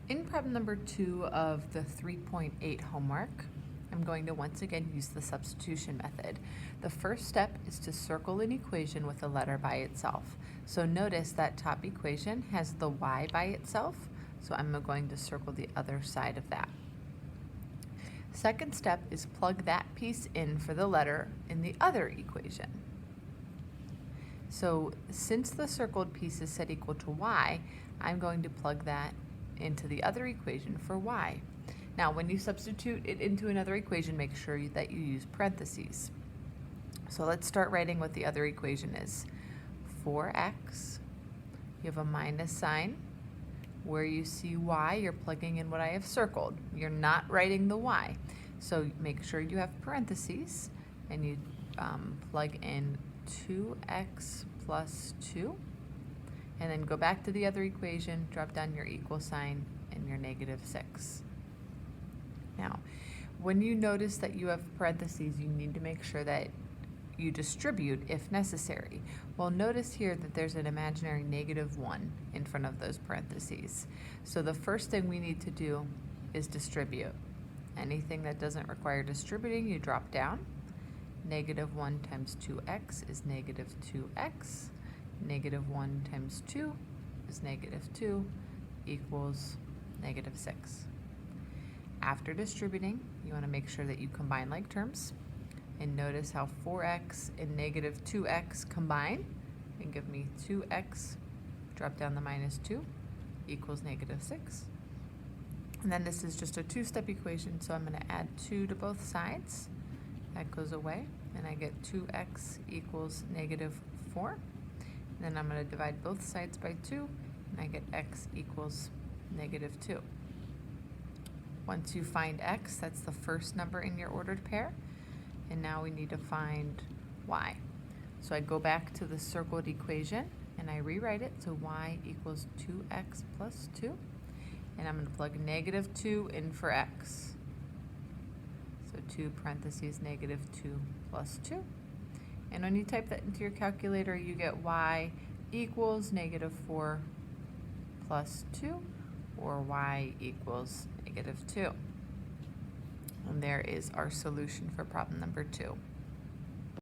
In problem number 2 of the 3.8 homework, I'm going to once again use the substitution method. The first step is to circle an equation with a letter by itself. So notice that top equation has the y by itself, so I'm going to circle the other side of that. Second step is plug that piece in for the letter in the other equation. So since the circled piece is set equal to y, I'm going to plug that into the other equation for y. Now, when you substitute it into another equation, make sure that you use parentheses. So let's start writing what the other equation is. 4x, you have a minus sign. Where you see y, you're plugging in what I have circled. You're not writing the y. So make sure you have parentheses, and you plug in 2x plus 2. And then go back to the other equation, drop down your equal sign and your negative 6. Now, when you notice that you have parentheses, you need to make sure that you distribute if necessary. Well, notice here that there's an imaginary negative 1 in front of those parentheses. So the first thing we need to do is distribute. Anything that doesn't require distributing, you drop down. Negative 1 times 2x is negative 2x. Negative 1 times 2 is negative 2 equals negative 6. After distributing, you want to make sure that you combine like terms. And notice how 4x and negative 2x combine and give me 2x, drop down the minus 2, equals negative 6. And then this is just a two-step equation, so I'm going to add 2 to both sides. That goes away, and I get 2x equals negative 4. Then I'm going to divide both sides by 2, and I get x equals negative 2. Once you find x, that's the first number in your ordered pair, and now we need to find y. So I go back to the circled equation, and I rewrite it, so y equals 2x plus 2, and I'm going to plug negative 2 in for x. So 2 parentheses negative 2 plus 2. And when you type that into your calculator, you get y equals negative 4 plus 2, or y equals negative 2. And there is our solution for problem number 2.